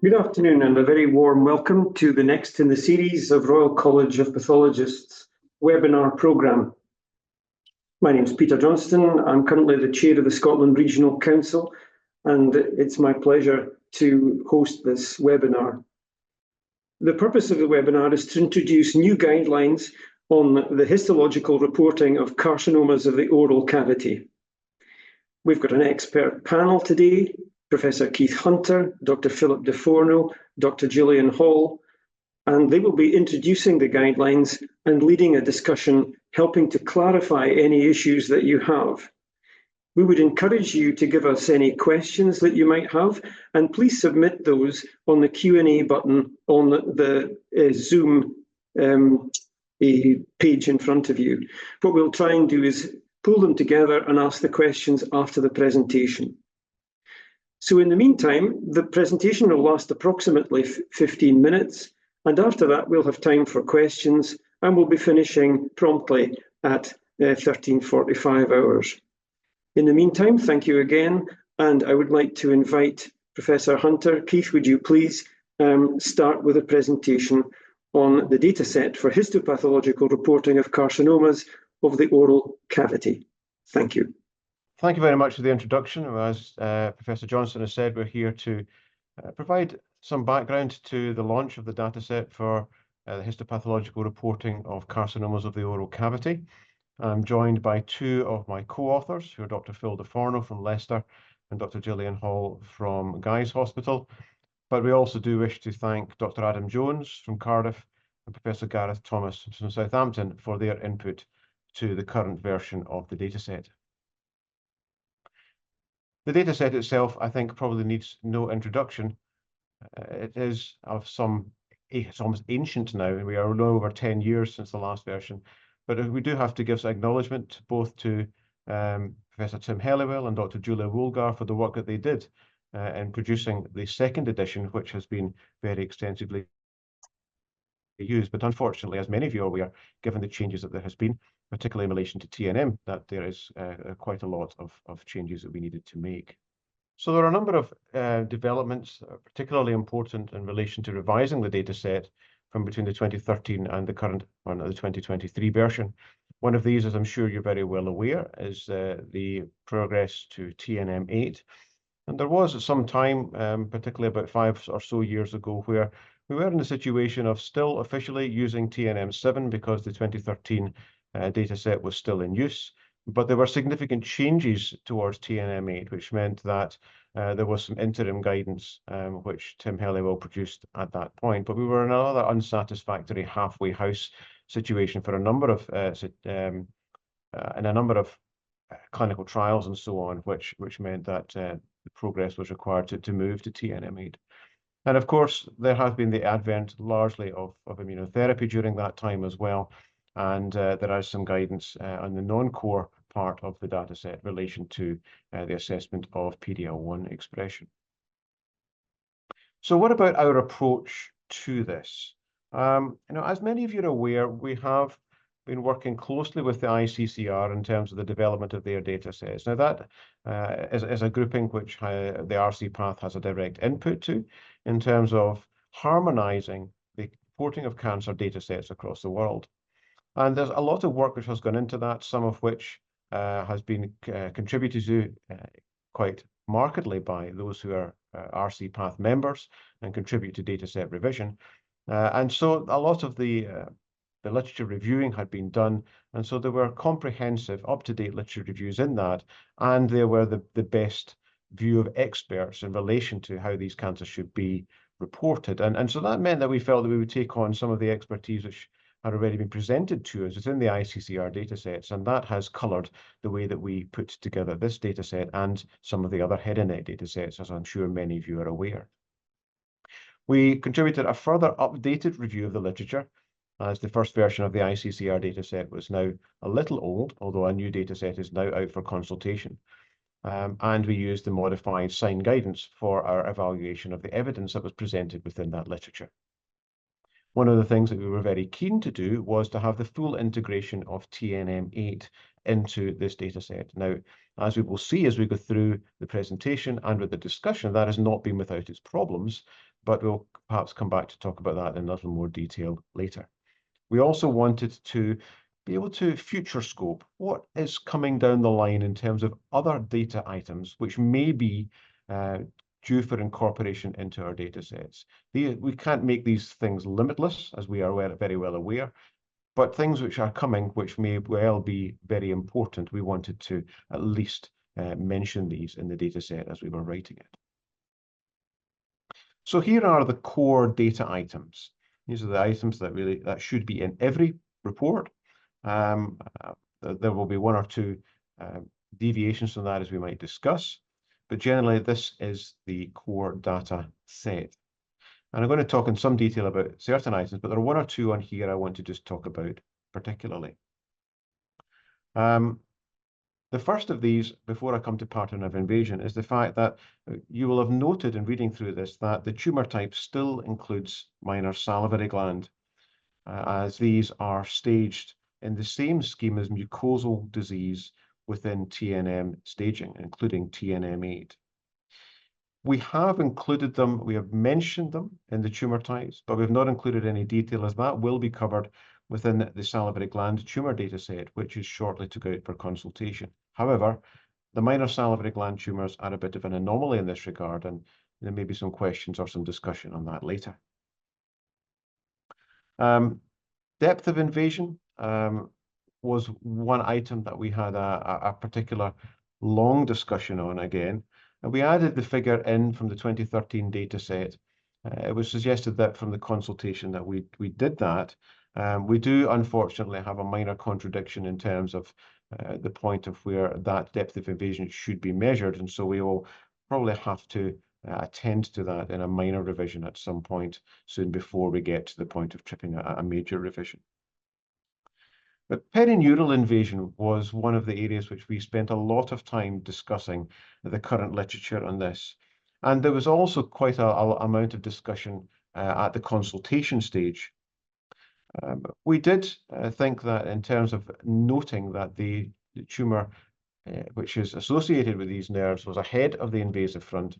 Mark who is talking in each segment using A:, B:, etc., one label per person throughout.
A: Good afternoon and a very warm welcome to the next in the series of Royal College of Pathologists webinar programme. My name is Peter Johnston. I'm currently the chair of the Scotland Regional Council, and it's my pleasure to host this webinar. The purpose of the webinar is to introduce new guidelines on the histological reporting of carcinomas of the oral cavity. We've got an expert panel today: Professor Keith Hunter, Dr. Phillip de Forno, Dr. Gillian Hall, and they will be introducing the guidelines and leading a discussion, helping to clarify any issues that you have. We would encourage you to give us any questions that you might have, and please submit those on the Q&A button on the Zoom page in front of you. What we'll try and do is pull them together and ask the questions after the presentation. So in the meantime, the presentation will last approximately 15 minutes, and after that we'll have time for questions, and we'll be finishing promptly at 13:45 hours. In the meantime, thank you again, and I would like to invite Professor Hunter. Keith, would you please start with a presentation on the dataset for histopathological reporting of carcinomas of the oral cavity. Thank you.
B: Thank you very much for the introduction. As Professor Johnston has said, we're here to provide some background to the launch of the dataset for the histopathological reporting of carcinomas of the oral cavity. I'm joined by two of my co-authors, who are Dr. Phil de Forno from Leicester and Dr. Gillian Hall from Guy's Hospital. But we also do wish to thank Dr. Adam Jones from Cardiff and Professor Gareth Thomas from Southampton for their input to the current version of the dataset. The dataset itself, I think, probably needs no introduction. It is of it's almost ancient now. We are well over 10 years since the last version. But we do have to give some acknowledgement both to Professor Tim Helliwell and Dr. Julia Woolgar for the work that they did in producing the second edition, which has been very extensively used. But unfortunately, as many of you are aware, given the changes that there has been, particularly in relation to TNM, that there is quite a lot of changes that we needed to make. So there are a number of developments, particularly important in relation to revising the data set from between the 2013 and the current one, the 2023 version. One of these, as I'm sure you're very well aware, is the progress to TNM8. And there was some time, particularly about 5 or so years ago, where we were in a situation of still officially using TNM7 because the 2013 data set was still in use, but there were significant changes towards TNM8, which meant that there was some interim guidance which Tim Helliwell produced at that point. But we were in another unsatisfactory halfway house situation for a number of clinical trials and so on, which meant that the progress was required to move to TNM8. And of course, there has been the advent largely of immunotherapy during that time as well. And there is some guidance on the non-core part of the dataset in relation to the assessment of PD-L1 expression. So what about our approach to this? As many of you are aware, we have been working closely with the ICCR in terms of the development of their data sets. Now that is a grouping which the RCPath has a direct input to in terms of harmonizing the reporting of cancer data sets across the world. And there's a lot of work which has gone into that, some of which has been contributed to quite markedly by those who are RCPath members and contribute to dataset revision. And so a lot of the literature reviewing had been done, and so there were comprehensive, up-to-date literature reviews in that, and there were the best view of experts in relation to how these cancers should be reported. And so that meant that we felt that we would take on some of the expertise which had already been presented to us within the ICCR datasets, and that has coloured the way that we put together this dataset and some of the other head and neck datasets, as I'm sure many of you are aware. We contributed a further updated review of the literature, as the first version of the ICCR dataset was now a little old, although a new dataset is now out for consultation. And we used the modified SIGN guidance for our evaluation of the evidence that was presented within that literature. One of the things that we were very keen to do was to have the full integration of TNM8 into this dataset. Now, as we will see as we go through the presentation and with the discussion, that has not been without its problems, but we'll perhaps come back to talk about that in a little more detail later. We also wanted to be able to future scope what is coming down the line in terms of other data items which may be due for incorporation into our data sets. We can't make these things limitless, as we are very well aware, but things which are coming which may well be very important, we wanted to at least mention these in the data set as we were writing it. So here are the core data items. These are the items that should be in every report. There will be one or two deviations from that as we might discuss, but generally this is the core data set. And I'm going to talk in some detail about certain items, but there are one or two on here I want to just talk about particularly. The first of these, before I come to pattern of invasion, is the fact that you will have noted in reading through this that the tumour type still includes minor salivary gland, as these are staged in the same scheme as mucosal disease within TNM staging, including TNM8. We have included them, we have mentioned them in the tumour types, but we've not included any detail, as that will be covered within the salivary gland tumour dataset, which is shortly to go out for consultation. However, the minor salivary gland tumours are a bit of an anomaly in this regard, and there may be some questions or some discussion on that later. Depth of invasion was one item that we had a particular long discussion on again. And we added the figure in from the 2013 data set. It was suggested that from the consultation that we did that. We do unfortunately have a minor contradiction in terms of the point of where that depth of invasion should be measured. And so we will probably have to attend to that in a minor revision at some point soon before we get to the point of tripping a major revision. But perineural invasion was one of the areas which we spent a lot of time discussing the current literature on this. And there was also quite a amount of discussion at the consultation stage. We did think that in terms of noting that the tumour which is associated with these nerves was ahead of the invasive front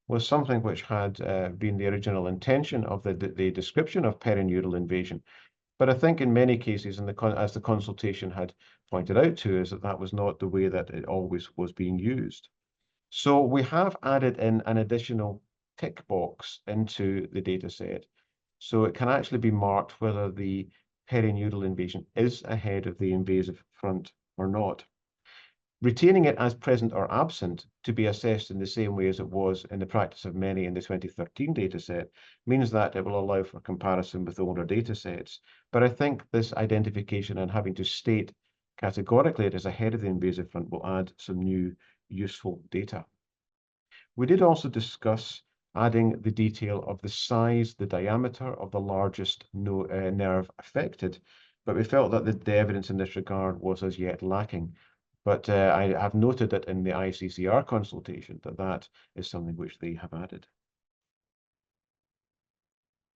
B: was something which had been the original intention of the description of perineural invasion. But I think in many cases, as the consultation had pointed out to us, that was not the way that it always was being used. So we have added in an additional tick box into the data set. So it can actually be marked whether the perineural invasion is ahead of the invasive front or not. Retaining it as present or absent to be assessed in the same way as it was in the practice of many in the 2013 dataset means that it will allow for comparison with older datasets. But I think this identification and having to state categorically it is ahead of the invasive front will add some new useful data. We did also discuss adding the detail of the size, the diameter of the largest nerve affected, but we felt that the evidence in this regard was as yet lacking. But I have noted that in the ICCR consultation that is something which they have added.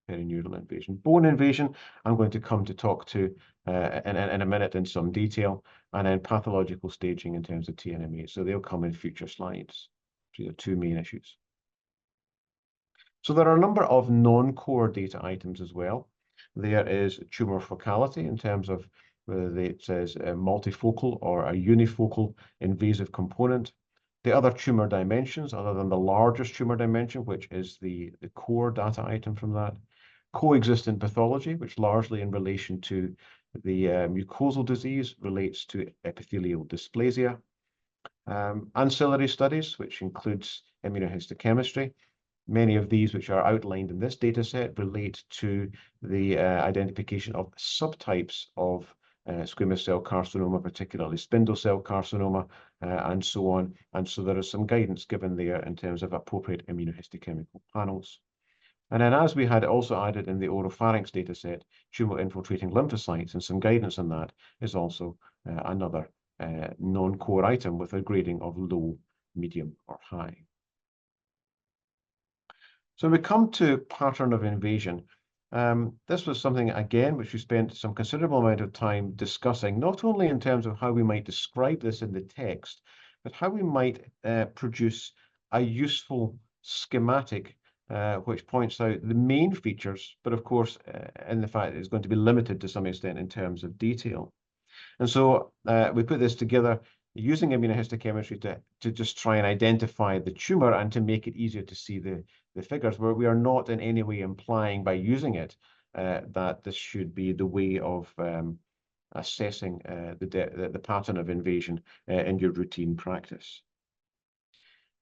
B: Perineural invasion. Bone invasion, I'm going to come to talk to in a minute in some detail, and then pathological staging in terms of TNM8. So they'll come in future slides. So there are two main issues. So there are a number of non-core data items as well. There is tumor focality in terms of whether it says a multifocal or a unifocal invasive component. The other tumor dimensions, other than the largest tumor dimension, which is the core data item from that. Coexistent pathology, which largely in relation to the mucosal disease relates to epithelial dysplasia. Ancillary studies, which includes immunohistochemistry. Many of these which are outlined in this data set relate to the identification of subtypes of squamous cell carcinoma, particularly spindle cell carcinoma, and so on. And so there is some guidance given there in terms of appropriate immunohistochemical panels. And then as we had also added in the oropharynx data set, tumor-infiltrating lymphocytes, and some guidance on that is also another non-core item with a grading of low, medium, or high. So we come to pattern of invasion. This was something, again, which we spent some considerable amount of time discussing, not only in terms of how we might describe this in the text, but how we might produce a useful schematic which points out the main features, but of course, in the fact it's going to be limited to some extent in terms of detail. And so we put this together using immunohistochemistry to just try and identify the tumor and to make it easier to see the figures, where we are not in any way implying by using it that this should be the way of assessing the pattern of invasion in your routine practice.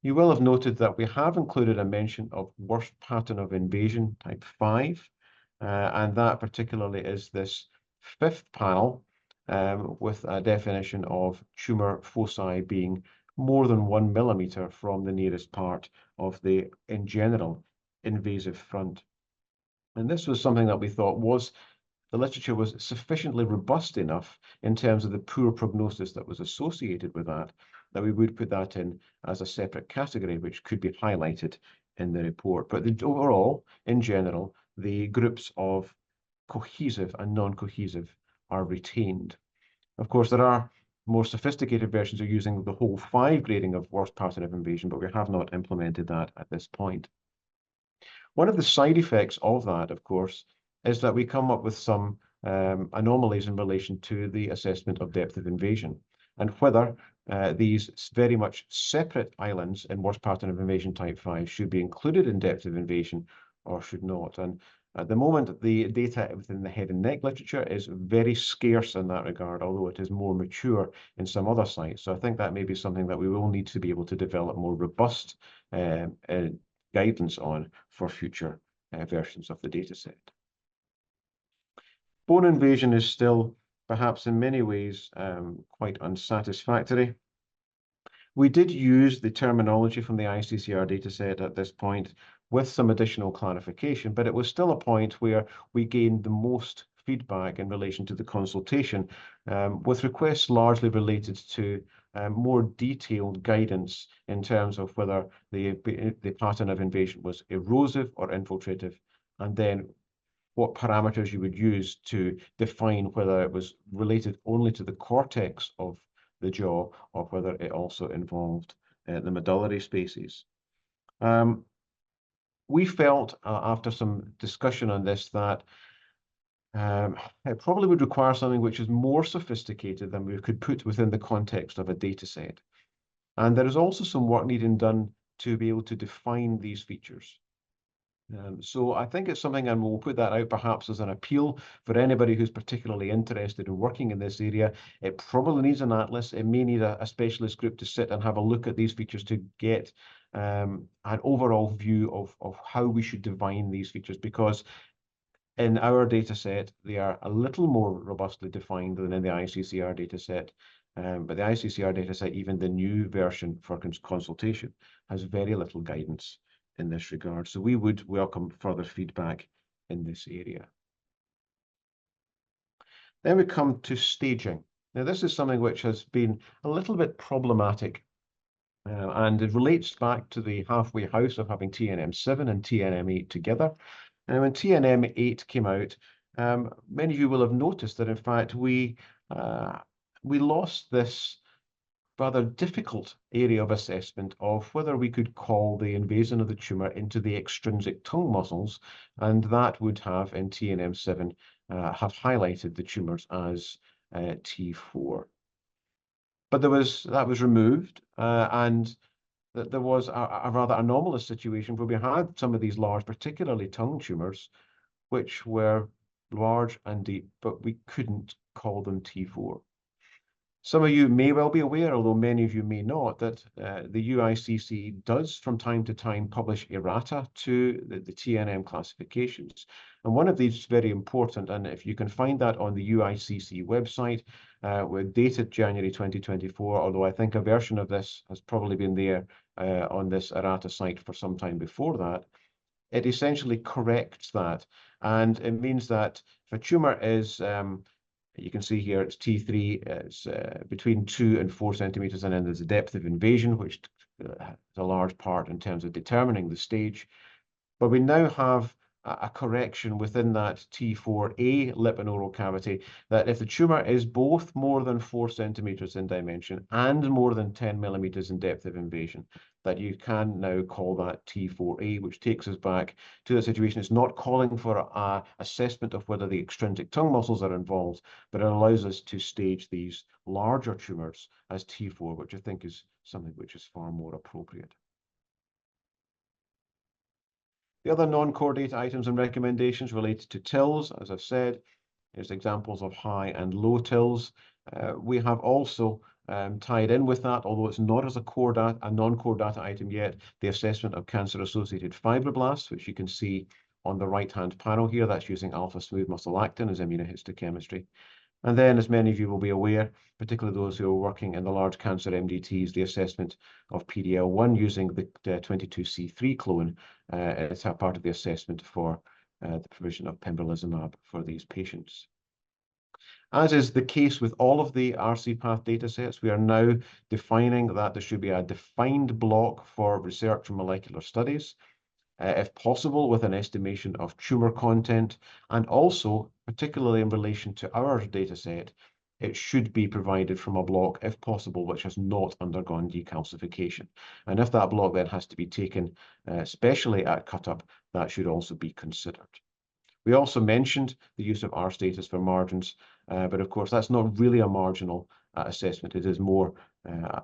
B: You will have noted that we have included a mention of worst pattern of invasion type 5, and that particularly is this 5th panel with a definition of tumor foci being more than 1 millimeter from the nearest part of the, in general, invasive front. And this was something that we thought the literature was sufficiently robust enough in terms of the poor prognosis that was associated with that we would put that in as a separate category, which could be highlighted in the report. But overall, in general, the groups of cohesive and non-cohesive are retained. Of course, there are more sophisticated versions of using the whole 5 grading of worst pattern of invasion, but we have not implemented that at this point. One of the side effects of that, of course, is that we come up with some anomalies in relation to the assessment of depth of invasion, and whether these very much separate islands in worst pattern of invasion type 5 should be included in depth of invasion or should not. And at the moment, the data within the head and neck literature is very scarce in that regard, although it is more mature in some other sites. So I think that may be something that we will need to be able to develop more robust guidance on for future versions of the data set. Bone invasion is still, perhaps in many ways, quite unsatisfactory. We did use the terminology from the ICCR dataset at this point with some additional clarification, but it was still a point where we gained the most feedback in relation to the consultation, with requests largely related to more detailed guidance in terms of whether the pattern of invasion was erosive or infiltrative, and then what parameters you would use to define whether it was related only to the cortex of the jaw or whether it also involved the medullary spaces. We felt, after some discussion on this, that it probably would require something which is more sophisticated than we could put within the context of a data set. And there is also some work needed done to be able to define these features. So I think it's something, and we'll put that out perhaps as an appeal for anybody who's particularly interested in working in this area. It probably needs an atlas. It may need a specialist group to sit and have a look at these features to get an overall view of how we should define these features, because in our data set, they are a little more robustly defined than in the ICCR data set. But the ICCR data set, even the new version for consultation, has very little guidance in this regard. So we would welcome further feedback in this area. Then we come to staging. Now, this is something which has been a little bit problematic, and it relates back to the halfway house of having TNM7 and TNM8 together. And when TNM8 came out, many of you will have noticed that, in fact, we lost this rather difficult area of assessment of whether we could call the invasion of the tumor into the extrinsic tongue muscles, and that would have, in TNM7, have highlighted the tumors as T4. But that was removed, and there was a rather anomalous situation where we had some of these large, particularly tongue tumors, which were large and deep, but we couldn't call them T4. Some of you may well be aware, although many of you may not, that the UICC does from time to time publish errata to the TNM classifications. And one of these is very important, and if you can find that on the UICC website, with dated January 2024, although I think a version of this has probably been there on this errata site for some time before that, it essentially corrects that. And it means that if a tumor is you can see here it's T3, it's between 2 and 4 centimeters, and then there's a depth of invasion, which is a large part in terms of determining the stage. But we now have a correction within that T4A lip and oral cavity, that if the tumour is both more than 4 centimetres in dimension and more than 10 millimetres in depth of invasion, that you can now call that T4A, which takes us back to the situation. It's not calling for an assessment of whether the extrinsic tongue muscles are involved, but it allows us to stage these larger tumours as T4, which I think is something which is far more appropriate. The other non-core data items and recommendations related to TILs, as I've said, is examples of high and low TILs. We have also tied in with that, although it's not as a non-core data item yet, the assessment of cancer-associated fibroblasts, which you can see on the right-hand panel here. That's using alpha smooth muscle actin as immunohistochemistry. And then, as many of you will be aware, particularly those who are working in the large cancer MDTs, the assessment of PD-L1 using the 22C3 clone is a part of the assessment for the provision of pembrolizumab for these patients. As is the case with all of the RCPath datasets, we are now defining that there should be a defined block for research and molecular studies, if possible, with an estimation of tumour content, and also, particularly in relation to our dataset, it should be provided from a block, if possible, which has not undergone decalcification. And if that block then has to be taken, especially at cut-up, that should also be considered. We also mentioned the use of R status for margins, but of course that's not really a marginal assessment. It is more,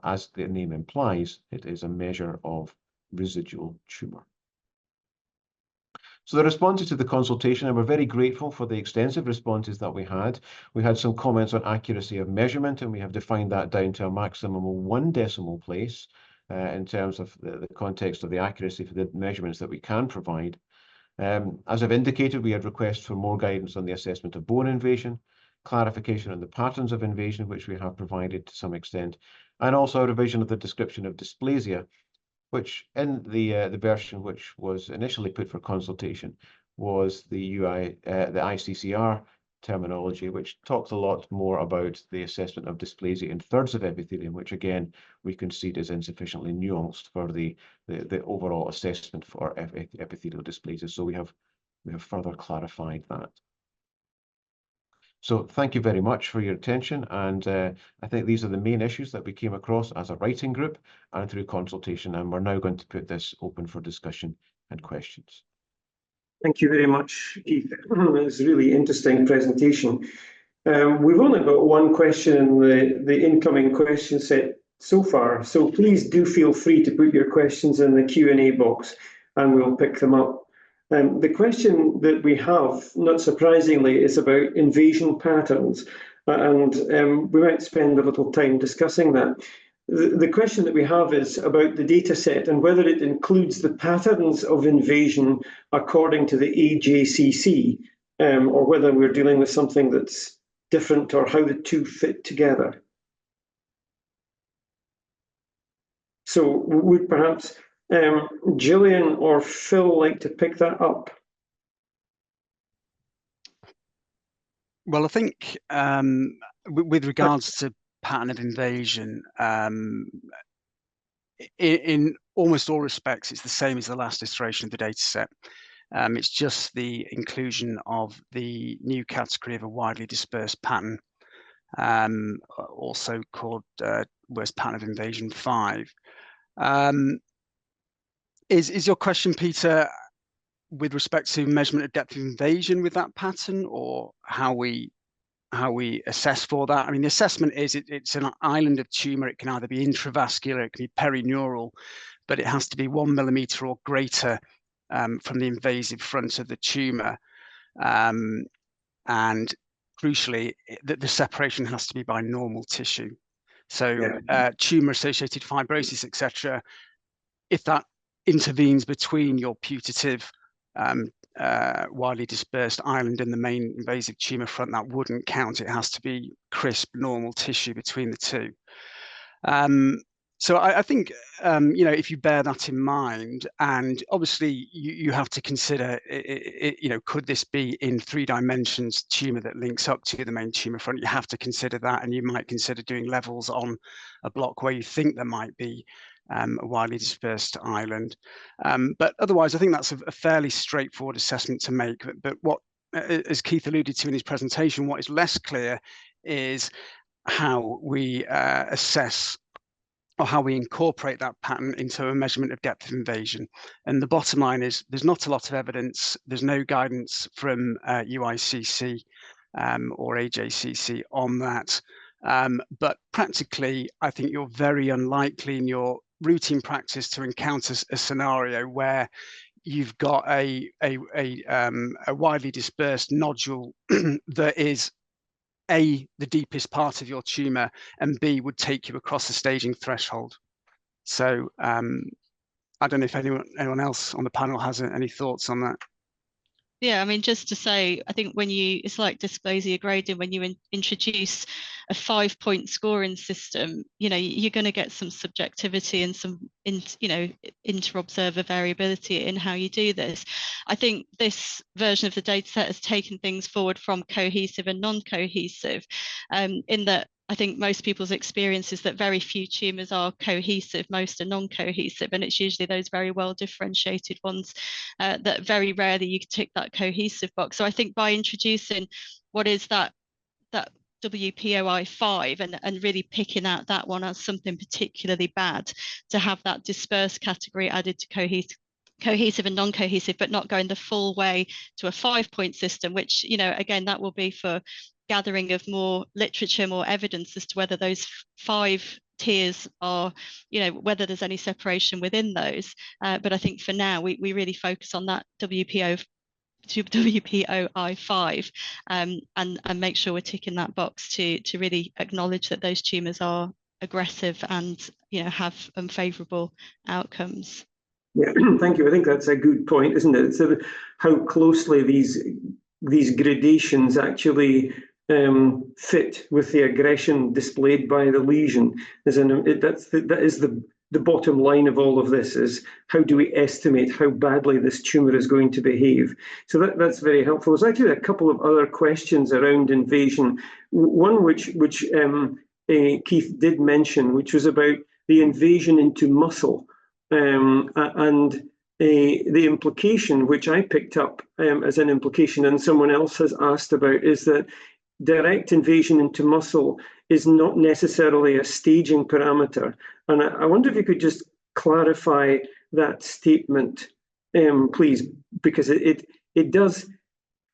B: as the name implies, it is a measure of residual tumour. So the responses to the consultation, and we're very grateful for the extensive responses that we had. We had some comments on accuracy of measurement, and we have defined that down to a maximum of 1 decimal place in terms of the context of the accuracy for the measurements that we can provide. As I've indicated, we had requests for more guidance on the assessment of bone invasion, clarification on the patterns of invasion, which we have provided to some extent, and also a revision of the description of dysplasia, which in the version which was initially put for consultation was the ICCR terminology, which talks a lot more about the assessment of dysplasia in thirds of epithelium, which again we concede is insufficiently nuanced for the overall assessment for epithelial dysplasia. So we have further clarified that. So thank you very much for your attention, and I think these are the main issues that we came across as a writing group and through consultation, and we're now going to put this open for discussion and questions.
A: Thank you very much, Keith. It was a really interesting presentation. We've only got one question in the incoming question set so far, so please do feel free to put your questions in the Q&A box and we'll pick them up. The question that we have, not surprisingly, is about invasion patterns, and we might spend a little time discussing that. The question that we have is about the data set and whether it includes the patterns of invasion according to the AJCC, or whether we're dealing with something that's different, or how the two fit together. So would perhaps Gillian or Phil like to pick that up?
C: Well, I think with regards to pattern of invasion, in almost all respects, it's the same as the last iteration of the data set. It's just the inclusion of the new category of a widely dispersed pattern, also called worst pattern of invasion 5. Is your question, Peter, with respect to measurement of depth of invasion with that pattern, or how we assess for that? I mean, the assessment is it's an island of tumour. It can either be intravascular, it can be perineural, but it has to be 1 millimetre or greater from the invasive front of the tumour, and crucially, the separation has to be by normal tissue. So tumour-associated fibrosis, etc., if that intervenes between your putative widely dispersed island and the main invasive tumour front, that wouldn't count. It has to be crisp, normal tissue between the two. So I think, if you bear that in mind, and obviously you have to consider, could this be in 3 dimensions tumour that links up to the main tumour front? You have to consider that, and you might consider doing levels on a block where you think there might be a widely dispersed island. But otherwise, I think that's a fairly straightforward assessment to make. But what, as Keith alluded to in his presentation, what is less clear is how we assess or how we incorporate that pattern into a measurement of depth of invasion. And the bottom line is there's not a lot of evidence. There's no guidance from UICC or AJCC on that. But practically, I think you're very unlikely in your routine practice to encounter a scenario where you've got a widely dispersed nodule that is A, the deepest part of your tumour, and B, would take you across the staging threshold. So I don't know if anyone else on the panel has any thoughts on that.
D: Yeah, I mean, just to say, I think when it's like dysplasia grading, when you introduce a 5-point scoring system, you're going to get some subjectivity and some, inter-observer variability in how you do this. I think this version of the data set has taken things forward from cohesive and non-cohesive, in that I think most people's experience is that very few tumours are cohesive, most are non-cohesive, and it's usually those very well differentiated ones that very rarely you can tick that cohesive box. So I think by introducing what is that WPOI5 and really picking out that one as something particularly bad, to have that dispersed category added to cohesive and non-cohesive, but not going the full way to a 5-point system, which, again, that will be for gathering of more literature, more evidence as to whether those 5 tiers are, whether there's any separation within those. But I think for now, we really focus on that WPOI5 and make sure we're ticking that box to really acknowledge that those tumours are aggressive and, have unfavourable outcomes.
A: Yeah, thank you. I think that's a good point, isn't it? So how closely these gradations actually fit with the aggression displayed by the lesion. That is the bottom line of all of this, is how do we estimate how badly this tumour is going to behave? So that's very helpful. There's actually a couple of other questions around invasion. One which Keith did mention, which was about the invasion into muscle, and the implication, which I picked up as an implication and someone else has asked about, is that direct invasion into muscle is not necessarily a staging parameter. And I wonder if you could just clarify that statement, please, because it does,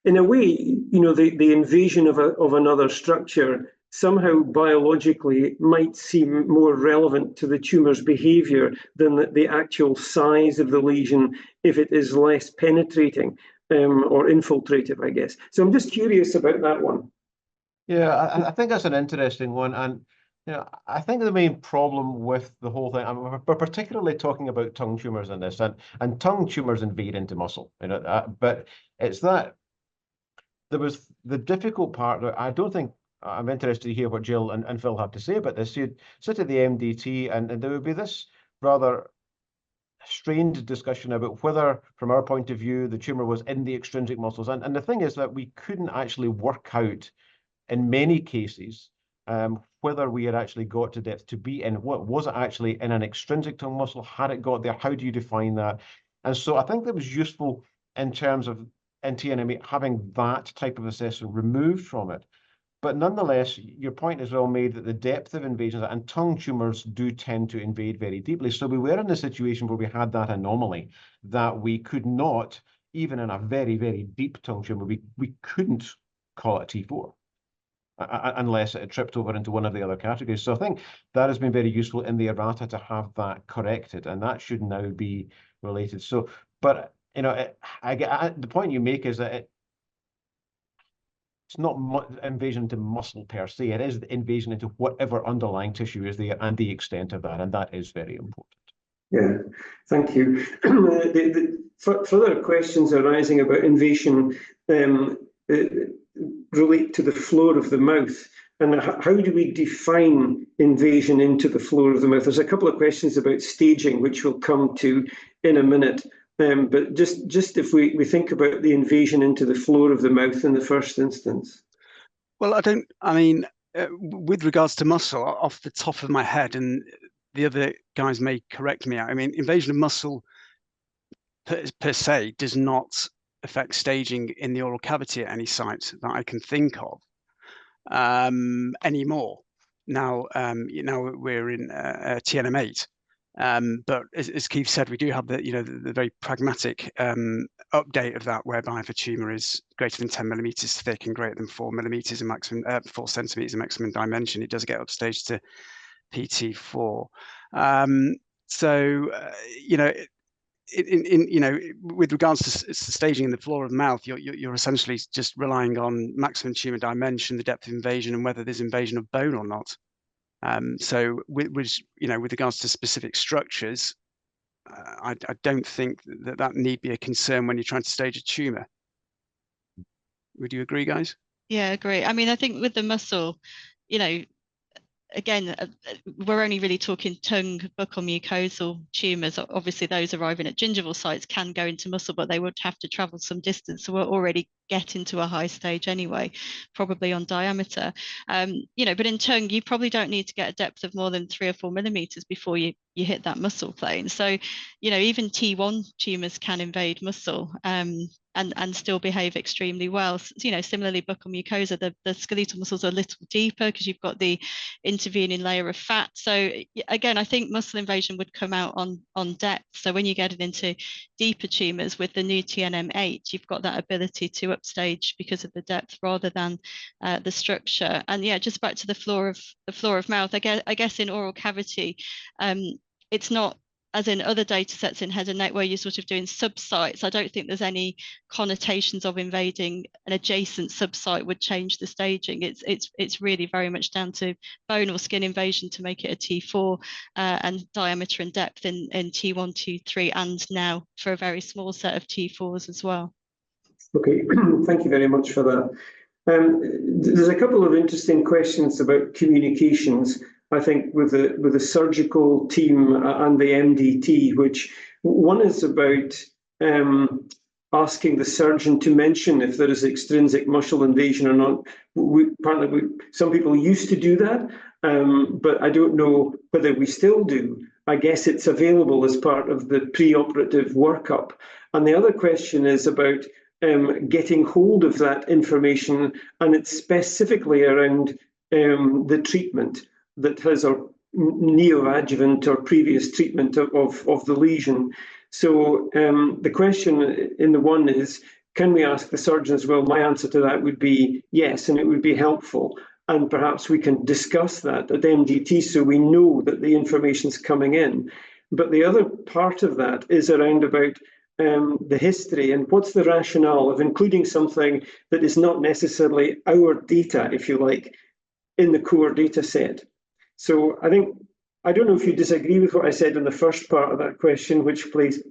A: in a way, the invasion of another structure somehow biologically might seem more relevant to the tumour's behaviour than the actual size of the lesion if it is less penetrating or infiltrative, I guess. So I'm just curious about that one.
B: Yeah, I think that's an interesting one. And I think the main problem with the whole thing, we're particularly talking about tongue tumours in this, and tongue tumours invade into muscle, but it's that there was the difficult part. I don't think, I'm interested to hear what Jill and Phil have to say about this. You'd sit at the MDT and there would be this rather strained discussion about whether, from our point of view, the tumour was in the extrinsic muscles. And the thing is that we couldn't actually work out, in many cases, whether we had actually got to depth to be in. What was it actually in an extrinsic tongue muscle? Had it got there? How do you define that? And so I think that was useful in terms of in TNME having that type of assessment removed from it. But nonetheless, your point is well made that the depth of invasions and tongue tumours do tend to invade very deeply. So we were in a situation where we had that anomaly that we could not, even in a very, very deep tongue tumour, we couldn't call it a T4 unless it had tripped over into one of the other categories. So I think that has been very useful in the errata to have that corrected, and that should now be related. So, but the point you make is that it's not invasion into muscle per se. It is the invasion into whatever underlying tissue is there and the extent of that, and that is very important.
A: Yeah, thank you. Further questions arising about invasion relate to the floor of the mouth. And how do we define invasion into the floor of the mouth? There's a couple of questions about staging, which we'll come to in a minute. But just if we think about the invasion into the floor of the mouth in the first instance.
C: Well, with regards to muscle, off the top of my head, and the other guys may correct me. I mean, invasion of muscle per se does not affect staging in the oral cavity at any site that I can think of anymore. Now, we're in TNM8, but as Keith said, we do have the very pragmatic update of that, whereby if a tumour is greater than 10 millimeters thick and greater than 4 millimeters in maximum, 4 centimeters in maximum dimension, it does get upstaged to PT4. With regards to staging in the floor of the mouth, you're essentially just relying on maximum tumor dimension, the depth of invasion, and whether there's invasion of bone or not. So with regards to specific structures, I don't think that need be a concern when you're trying to stage a tumor. Would you agree, guys?
D: Yeah, agree. I mean, I think with the muscle, again, we're only really talking tongue, buccal mucosal tumours. Obviously, those arriving at gingival sites can go into muscle, but they would have to travel some distance. So we're already getting to a high stage anyway, probably on diameter. But in tongue, you probably don't need to get a depth of more than 3 or 4 millimeters before you hit that muscle plane. So, even T1 tumours can invade muscle. And still behave extremely well. Similarly, buccal mucosa, the skeletal muscles are a little deeper because you've got the intervening layer of fat. So again, I think muscle invasion would come out on depth. So when you get it into deeper tumours with the new TNM8, you've got that ability to upstage because of the depth rather than the structure. And yeah, just back to the floor of mouth. I guess in oral cavity, it's not as in other data sets in head and neck where you're sort of doing subsites. I don't think there's any connotations of invading an adjacent subsite would change the staging. It's really very much down to bone or skin invasion to make it a T4 and diameter and depth in T1, T3, and now for a very small set of T4s as well.
A: Okay, thank you very much for that. There's a couple of interesting questions about communications, I think, with the surgical team and the MDT, which one is about asking the surgeon to mention if there is extrinsic muscle invasion or not. Some people used to do that, but I don't know whether we still do. I guess it's available as part of the pre-operative workup. And the other question is about getting hold of that information, and it's specifically around the treatment that has a neoadjuvant or previous treatment of the lesion. So the question in the one is, can we ask the surgeon as well? My answer to that would be yes, and it would be helpful. And perhaps we can discuss that at MDT so we know that the information's coming in. But the other part of that is around about the history and what's the rationale of including something that is not necessarily our data, if you like, in the core data set. So I don't know if you disagree with what I said in the first part of that question, which please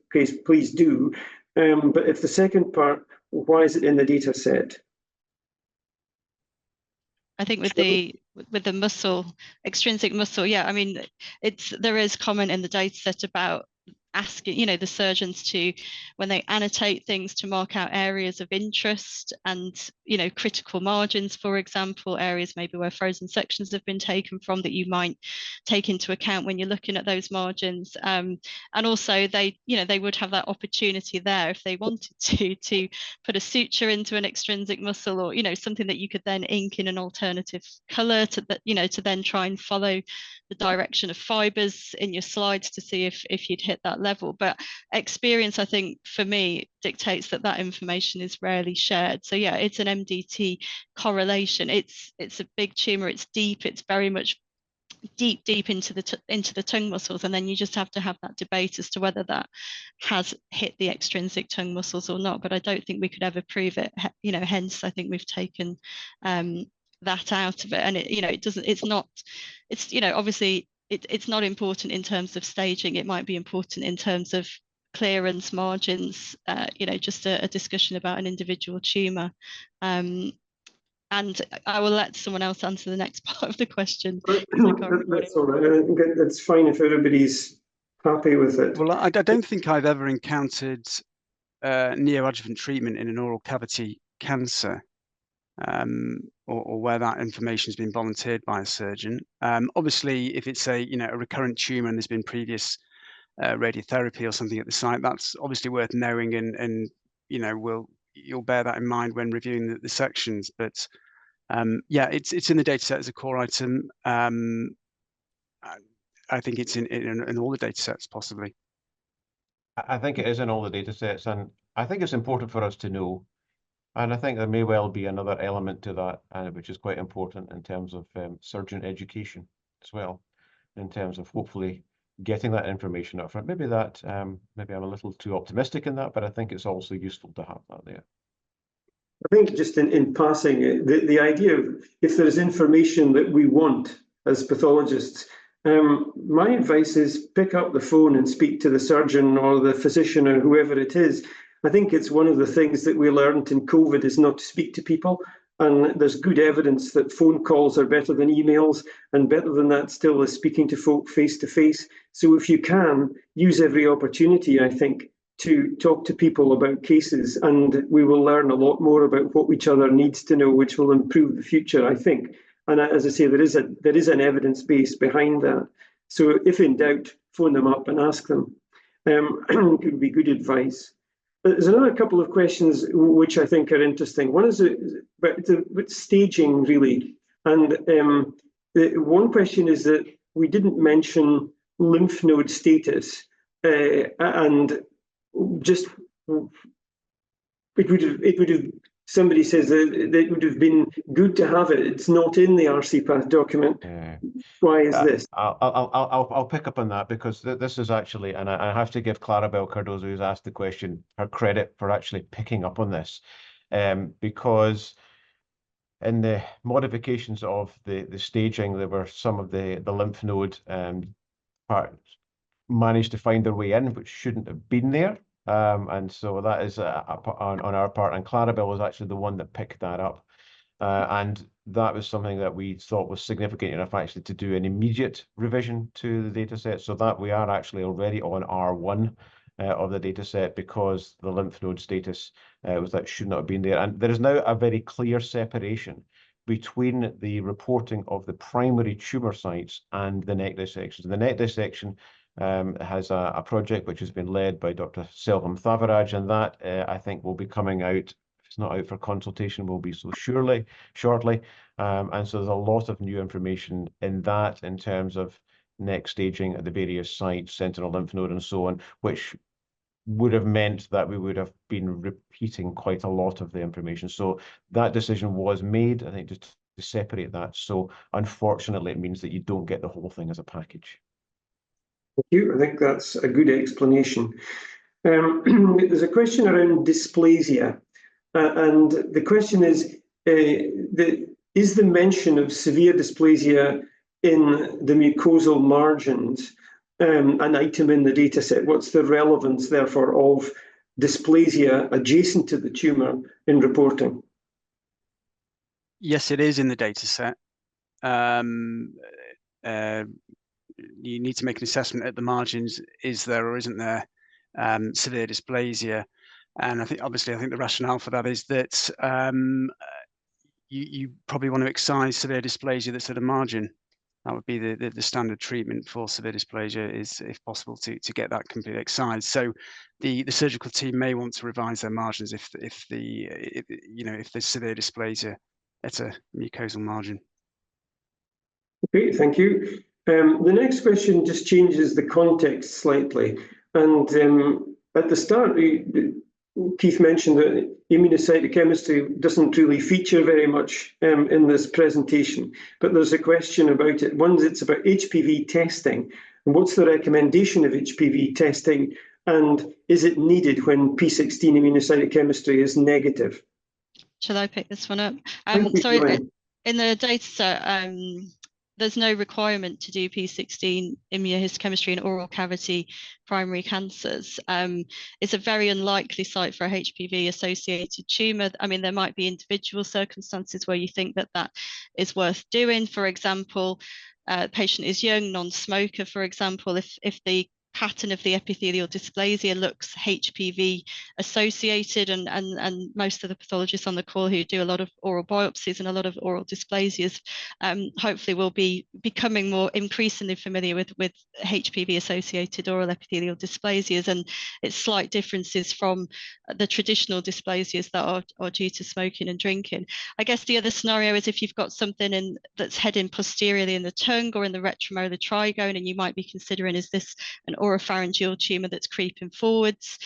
A: do. But if the second part, why is it in the data set?
D: I think with the muscle, extrinsic muscle, yeah, I mean, there is comment in the data set about asking, the surgeons to, when they annotate things, to mark out areas of interest and, critical margins, for example, areas maybe where frozen sections have been taken from that you might take into account when you're looking at those margins. And also they would have that opportunity there if they wanted to put a suture into an extrinsic muscle, or, something that you could then ink in an alternative color to then try and follow the direction of fibers in your slides to see if you'd hit that level. But experience, I think, for me, dictates that information is rarely shared. So yeah, it's an MDT correlation. It's a big tumor. It's deep. It's very much deep into the tongue muscles, and then you just have to have that debate as to whether that has hit the extrinsic tongue muscles or not. But I don't think we could ever prove it. Hence I think we've taken that out of it. And obviously it's not important in terms of staging. It might be important in terms of clearance margins, just a discussion about an individual tumor. And I will let someone else answer the next part of the question.
A: That's all right. I think that's fine if everybody's happy with it.
C: Well, I don't think I've ever encountered neoadjuvant treatment in an oral cavity cancer. or where that information has been volunteered by a surgeon. Obviously, if it's a recurrent tumour and there's been previous radiotherapy or something at the site, that's obviously worth knowing, and you'll bear that in mind when reviewing the sections. But yeah, it's in the data set as a core item. I think it's in all the data sets possibly.
B: I think it is in all the data sets, and I think it's important for us to know. And I think there may well be another element to that, which is quite important in terms of surgeon education as well, in terms of hopefully getting that information up front. Maybe I'm a little too optimistic in that, but I think it's also useful to have that there.
A: I think just in passing, the idea of if there's information that we want as pathologists, my advice is pick up the phone and speak to the surgeon or the physician or whoever it is. I think it's one of the things that we learned in COVID is not to speak to people. And there's good evidence that phone calls are better than emails, and better than that still is speaking to folk face to face. So if you can, use every opportunity, I think, to talk to people about cases, and we will learn a lot more about what each other needs to know, which will improve the future, I think. And as I say, there is an evidence base behind that. So if in doubt, phone them up and ask them. It would be good advice. There's another couple of questions which I think are interesting. One is about staging, really. And one question is that we didn't mention lymph node status, and just it would have. Somebody says that it would have been good to have it. It's not in the RCPath document. Why is this?
B: I'll pick up on that, because this is actually, and I have to give Clarabel Cardozo, who's asked the question, her credit for actually picking up on this, because in the modifications of the staging, there were some of the lymph node parts managed to find their way in, which shouldn't have been there. And so that is on our part, and Clarabel was actually the one that picked that up. And that was something that we thought was significant enough actually to do an immediate revision to the data set, so that we are actually already on R1 of the data set, because the lymph node status was that should not have been there. And there is now a very clear separation between the reporting of the primary tumor sites and the neck dissections. The neck dissection has a project which has been led by Dr. Selvam Thavaraj, and that I think will be coming out. If it's not out for consultation, will be so shortly. And so there's a lot of new information in that, in terms of neck staging at the various sites, sentinel lymph node and so on, which would have meant that we would have been repeating quite a lot of the information. So that decision was made, I think, just to separate that. So unfortunately, it means that you don't get the whole thing as a package.
A: Thank you. I think that's a good explanation. There's a question around dysplasia, and the question is the mention of severe dysplasia in the mucosal margins an item in the data set? What's the relevance, therefore, of dysplasia adjacent to the tumour in reporting?
C: Yes, it is in the data set. You need to make an assessment at the margins. Is there or isn't there severe dysplasia? And I think the rationale for that is that you probably want to excise severe dysplasia that's at a margin. That would be the standard treatment for severe dysplasia, is, if possible, to get that completely excised. So the surgical team may want to revise their margins if there's severe dysplasia at a mucosal margin.
A: Okay, thank you. The next question just changes the context slightly. And at the start, Keith mentioned that immunocytochemistry doesn't really feature very much in this presentation, but there's a question about it. One, it's about HPV testing. And what's the recommendation of HPV testing? And is it needed when P16 immunocytochemistry is negative?
D: Shall I pick this one up?
A: So
D: in the data set, there's no requirement to do P16 immunohistochemistry in oral cavity primary cancers. It's a very unlikely site for a HPV-associated tumour. I mean, there might be individual circumstances where you think that is worth doing. For example, patient is young, non-smoker, for example. If the pattern of the epithelial dysplasia looks HPV associated, and most of the pathologists on the call who do a lot of oral biopsies and a lot of oral dysplasias hopefully will be becoming more increasingly familiar with HPV associated oral epithelial dysplasias and its slight differences from the traditional dysplasias that are due to smoking and drinking. I guess the other scenario is if you've got something that's heading posteriorly in the tongue or in the retromolar trigone, and you might be considering, is this an oropharyngeal tumour that's creeping forwards?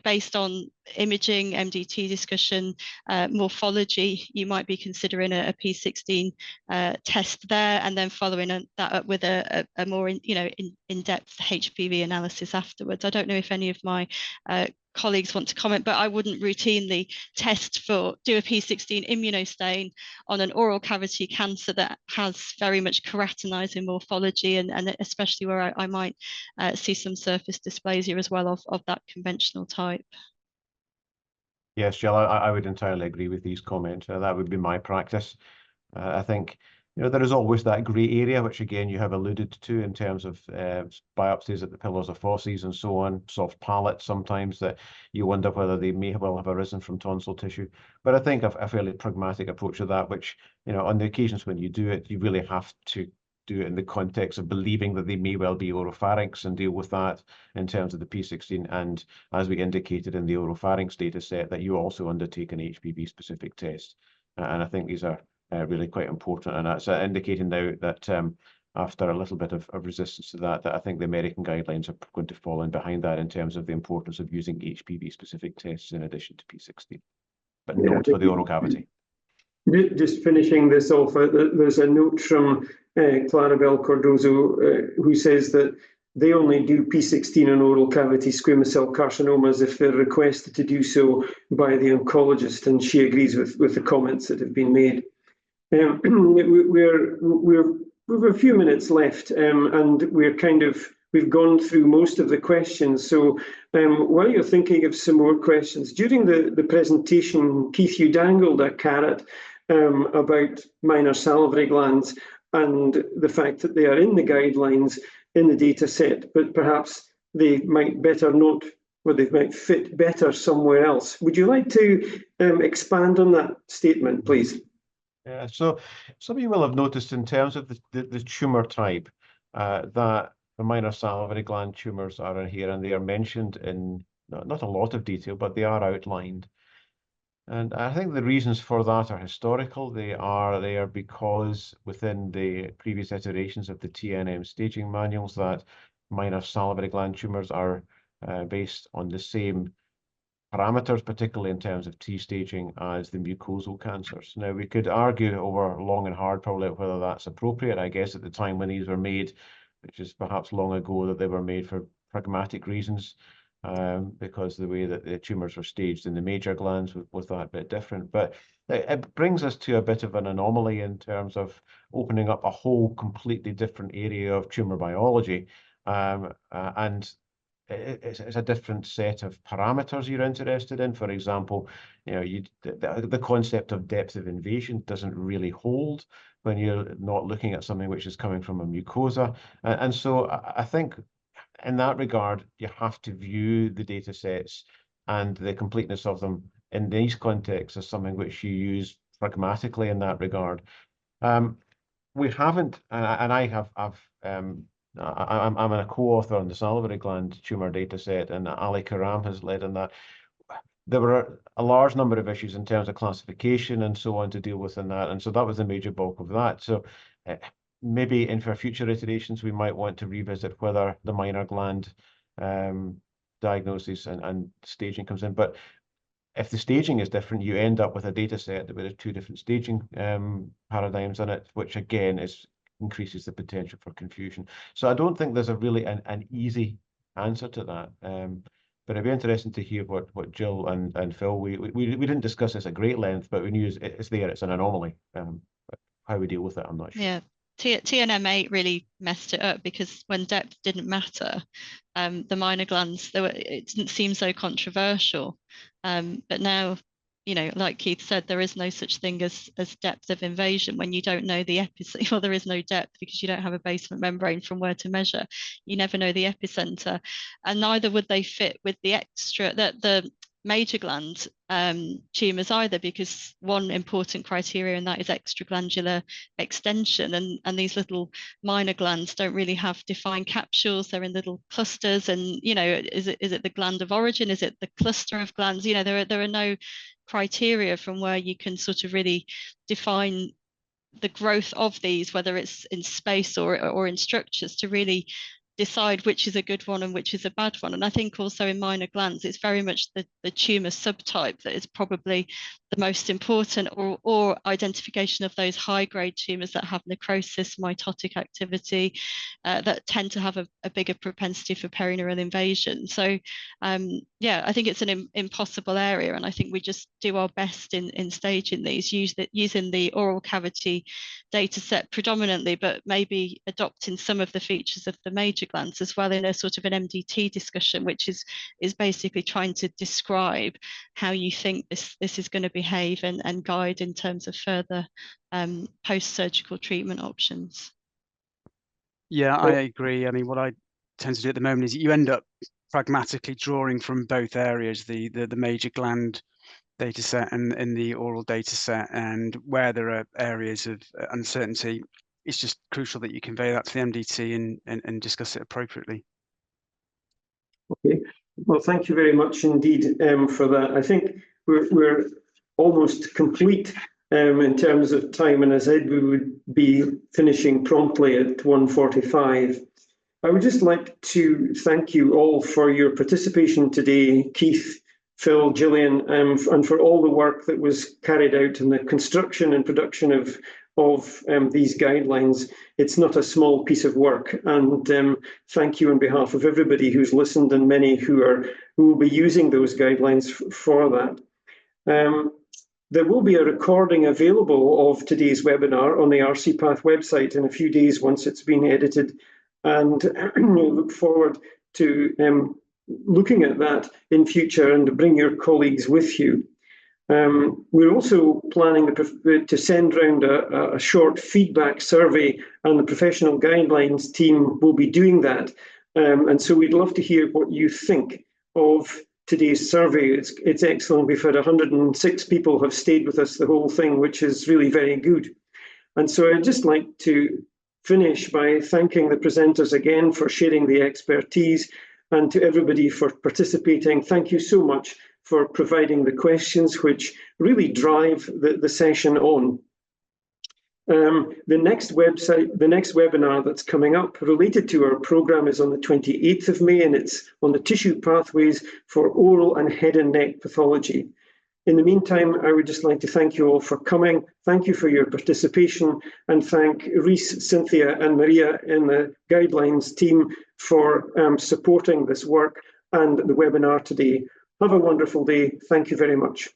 D: Based on imaging, MDT discussion, morphology, you might be considering a P16 test there, and then following that up with a more in-depth HPV analysis afterwards. I don't know if any of my colleagues want to comment, but I wouldn't routinely do a P16 immunostain on an oral cavity cancer that has very much keratinizing morphology, and especially where I might see some surface dysplasia as well of that conventional type.
B: Yes, Jill, I would entirely agree with these comments. That would be my practice. I think there is always that grey area, which again you have alluded to in terms of biopsies at the pillars of fauces and so on, soft palate sometimes, that you wonder whether they may well have arisen from tonsil tissue. But I think a fairly pragmatic approach to that, which on the occasions when you do it, you really have to do it in the context of believing that they may well be oropharynx and deal with that in terms of the P16. And as we indicated in the oropharynx data set, that you also undertake an HPV specific test. And I think these are really quite important. And that's indicating now that after a little bit of resistance to that I think the American guidelines are going to fall in behind that in terms of the importance of using HPV specific tests in addition to P16, but not for the oral cavity.
A: Just finishing this off, there's a note from Clarabel Cordozo who says that they only do P16 on oral cavity squamous cell carcinomas if they're requested to do so by the oncologist, and she agrees with the comments that have been made. We've a few minutes left, and we've gone through most of the questions. So while you're thinking of some more questions, during the presentation, Keith, you dangled a carrot about minor salivary glands and the fact that they are in the guidelines in the data set, but perhaps they might they might fit better somewhere else. Would you like to expand on that statement, please?
B: Yeah, so some of you will have noticed in terms of the tumour type that the minor salivary gland tumours are in here, and they are mentioned in not a lot of detail, but they are outlined. And I think the reasons for that are historical. They are there because within the previous iterations of the TNM staging manuals, that minor salivary gland tumours are based on the same parameters, particularly in terms of T staging, as the mucosal cancers. Now, we could argue over long and hard probably whether that's appropriate. I guess at the time when these were made, which is perhaps long ago, that they were made for pragmatic reasons, because the way that the tumours were staged in the major glands was that bit different. But it brings us to a bit of an anomaly in terms of opening up a whole completely different area of tumour biology, and it's a different set of parameters you're interested in. For example, the concept of depth of invasion doesn't really hold when you're not looking at something which is coming from a mucosa. And so I think in that regard, you have to view the data sets and the completeness of them in these contexts as something which you use pragmatically in that regard. We haven't, and I'm a co-author on the salivary gland tumour data set, and Ali Karam has led in that. There were a large number of issues in terms of classification and so on to deal with in that, and so that was the major bulk of that. So maybe in for future iterations, we might want to revisit whether the minor gland diagnosis and staging comes in. But if the staging is different, you end up with a data set that with two different staging paradigms in it, which again increases the potential for confusion. So I don't think there's a really an easy answer to that. But it'd be interesting to hear what Jill and Phil, we didn't discuss this at great length, but we knew it's there, it's an anomaly. How we deal with it, I'm not sure.
D: Yeah, TNM8 really messed it up, because when depth didn't matter, the minor glands, it didn't seem so controversial. But now you know, like Keith said, there is no such thing as depth of invasion when you don't know the epicenter. Well, there is no depth because you don't have a basement membrane from where to measure. You never know the epicenter, and neither would they fit with the the major gland tumours either, because one important criteria in that is extraglandular extension, and these little minor glands don't really have defined capsules. They're in little clusters, and you know, is it the gland of origin? Is it the cluster of glands? You know, there are no criteria from where you can sort of really define the growth of these, whether it's in space or in structures, to really decide which is a good one and which is a bad one. And I think also in minor glands, it's very much the tumour subtype that is probably the most important, or identification of those high grade tumours that have necrosis, mitotic activity, that tend to have a bigger propensity for perineural invasion. So yeah, I think it's an impossible area, and I think we just do our best in staging these, using the oral cavity data set predominantly, but maybe adopting some of the features of the major glands as well in a sort of an MDT discussion, which is basically trying to describe how you think this is going to behave and guide in terms of further post-surgical treatment options.
C: Yeah, I agree. I mean, what I tend to do at the moment is you end up pragmatically drawing from both areas, the major gland data set and the oral data set, and where there are areas of uncertainty, it's just crucial that you convey that to the MDT and discuss it appropriately.
A: Okay, well, thank you very much indeed for that. I think we're almost complete in terms of time, and as I said, we would be finishing promptly at 1:45. I would just like to thank you all for your participation today, Keith, Phil, Gillian, and for all the work that was carried out in the construction and production of these guidelines. It's not a small piece of work, and thank you on behalf of everybody who's listened and many who will be using those guidelines for that. There will be a recording available of today's webinar on the RCPath website in a few days once it's been edited, and we look forward to looking at that in future and bring your colleagues with you. We're also planning to send round a short feedback survey, and the professional guidelines team will be doing that. And so we'd love to hear what you think of today's survey. It's excellent. We've had 106 people have stayed with us the whole thing, which is really very good. And so I'd just like to finish by thanking the presenters again for sharing the expertise, and to everybody for participating. Thank you so much for providing the questions which really drive the session on. The next webinar that's coming up related to our programme is on the 28th of May, and it's on the tissue pathways for oral and head and neck pathology. In the meantime, I would just like to thank you all for coming. Thank you for your participation, and thank Rhys, Cynthia and Maria in the Guidelines team for supporting this work and the webinar today. Have a wonderful day. Thank you very much.